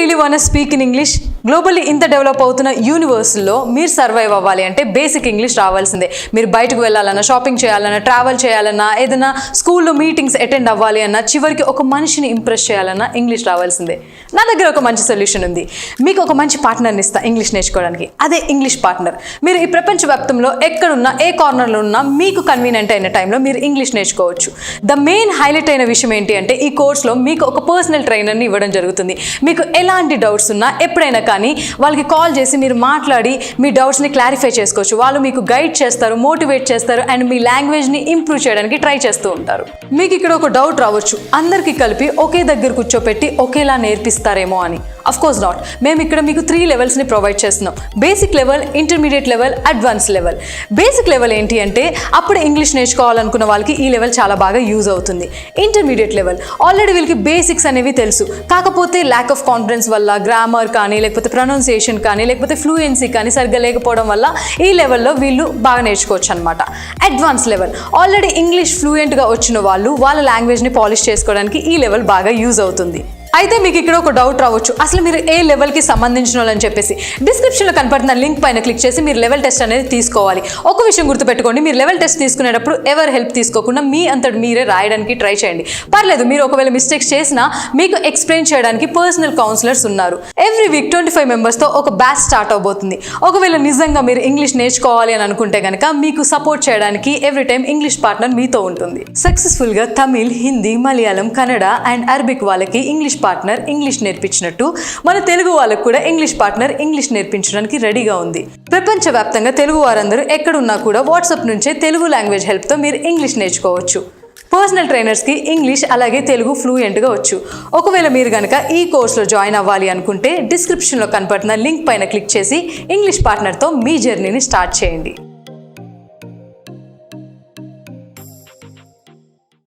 Really want speak in English? Globally ఇంత develop అవుతున్న యూనివర్స్లో మీరు సర్వైవ్ అవ్వాలి అంటే బేసిక్ ఇంగ్లీష్ రావాల్సిందే. మీరు బయటకు వెళ్ళాలన్నా, షాపింగ్ చేయాలన్నా, ట్రావెల్ చేయాలన్నా, ఏదైనా స్కూల్లో మీటింగ్స్ అటెండ్ అవ్వాలి అన్నా, చివరికి ఒక మనిషిని ఇంప్రెస్ చేయాలన్నా ఇంగ్లీష్ రావాల్సిందే. నా దగ్గర ఒక మంచి సొల్యూషన్ ఉంది. మీకు ఒక మంచి పార్ట్నర్ని ఇస్తా ఇంగ్లీష్ నేర్చుకోవడానికి. అదే ఇంగ్లీష్ పార్ట్నర్. మీరు ఈ ప్రపంచ వ్యాప్తంలో ఎక్కడున్నా, ఏ కార్నర్లో ఉన్నా మీకు కన్వీనియంట్ అయిన టైంలో మీరు ఇంగ్లీష్ నేర్చుకోవచ్చు. ద మెయిన్ హైలైట్ అయిన విషయం ఏంటి అంటే ఈ కోర్స్లో మీకు ఒక పర్సనల్ ట్రైనర్ని ఇవ్వడం జరుగుతుంది. మీకు ఎలాంటి డౌట్స్ ఉన్నా ఎప్పుడైనా కానీ వాళ్ళకి కాల్ చేసి మీరు మాట్లాడి మీ డౌట్స్ని క్లారిఫై చేసుకోవచ్చు. వాళ్ళు మీకు గైడ్ చేస్తారు, మోటివేట్ చేస్తారు అండ్ మీ లాంగ్వేజ్ని ఇంప్రూవ్ చేయడానికి ట్రై చేస్తూ ఉంటారు. మీకు ఇక్కడ ఒక డౌట్ రావచ్చు, అందరికీ కలిపి ఒకే దగ్గర కూర్చోపెట్టి ఒకేలా నేర్పిస్తారేమో అని. Of course not. మేము ఇక్కడ మీకు 3 లెవెల్స్ని ప్రొవైడ్ చేస్తున్నాం. Basic level, intermediate level, advance level. Basic level ఏంటి అంటే అప్పుడే ఇంగ్లీష్ నేర్చుకోవాలనుకున్న వాళ్ళకి ఈ లెవెల్ చాలా బాగా యూజ్ అవుతుంది. ఇంటర్మీడియట్ లెవెల్ ఆల్రెడీ వీళ్ళకి బేసిక్స్ అనేవి తెలుసు, కాకపోతే ల్యాక్ ఆఫ్ కాన్ఫిడెన్స్ వల్ల, గ్రామర్ కానీ, లేకపోతే ప్రొనౌన్సియేషన్ కానీ, లేకపోతే ఫ్లూయెన్సీ కానీ సరిగ్గా లేకపోవడం వల్ల ఈ లెవెల్లో వీళ్ళు బాగా నేర్చుకోవచ్చు అనమాట. అడ్వాన్స్ లెవెల్ ఆల్రెడీ ఇంగ్లీష్ ఫ్లూయెంట్గా వచ్చిన వాళ్ళు వాళ్ళ లాంగ్వేజ్ని పాలిష్ చేసుకోవడానికి ఈ లెవెల్ బాగా యూజ్ అవుతుంది. అయితే మీకు ఇక్కడ ఒక డౌట్ రావచ్చు, అసలు మీరు ఏ లెవెల్కి సంబంధించిన వాళ్ళని చెప్పేసి. డిస్క్రిప్షన్లో కనపడుతున్న లింక్ పైన క్లిక్ చేసి మీరు లెవెల్ టెస్ట్ అనేది తీసుకోవాలి. ఒక విషయం గుర్తుపెట్టుకోండి, మీరు లెవెల్ టెస్ట్ తీసుకునేటప్పుడు ఎవరు హెల్ప్ తీసుకోకుండా మీ అంతటి మీరే రాయడానికి ట్రై చేయండి. పర్లేదు, మీరు ఒకవేళ మిస్టేక్స్ చేసినా మీకు ఎక్స్ప్లెయిన్ చేయడానికి పర్సనల్ కౌన్సిలర్స్ ఉన్నారు. ఎవ్రీ వీక్ 25 మెంబర్స్తో ఒక బ్యాచ్ స్టార్ట్ అవబోతుంది. ఒకవేళ నిజంగా మీరు ఇంగ్లీష్ నేర్చుకోవాలి అని అనుకుంటే కనుక మీకు సపోర్ట్ చేయడానికి ఎవ్రీ టైం ఇంగ్లీష్ పార్ట్నర్ మీతో ఉంటుంది. సక్సెస్ఫుల్గా తమిళ్, హిందీ, మలయాళం, కన్నడ అండ్ అరబిక్ వాళ్ళకి ఇంగ్లీష్ పార్ట్నర్ ఇంగ్లీష్ నేర్పించినట్టు మన తెలుగు వాళ్ళకు కూడా ఇంగ్లీష్ పార్ట్నర్ ఇంగ్లీష్ నేర్పించడానికి రెడీగా ఉంది. ప్రపంచవ్యాప్తంగా తెలుగు వారందరూ ఎక్కడున్నా కూడా వాట్సాప్ నుంచే తెలుగు లాంగ్వేజ్ హెల్ప్తో మీరు ఇంగ్లీష్ నేర్చుకోవచ్చు. పర్సనల్ ట్రైనర్స్కి ఇంగ్లీష్ అలాగే తెలుగు ఫ్లూయెంట్గా వచ్చు. ఒకవేళ మీరు కనుక ఈ కోర్సులో జాయిన్ అవ్వాలి అనుకుంటే డిస్క్రిప్షన్లో కనపడుతున్న లింక్ పైన క్లిక్ చేసి ఇంగ్లీష్ పార్ట్నర్తో మీ జర్నీని స్టార్ట్ చేయండి.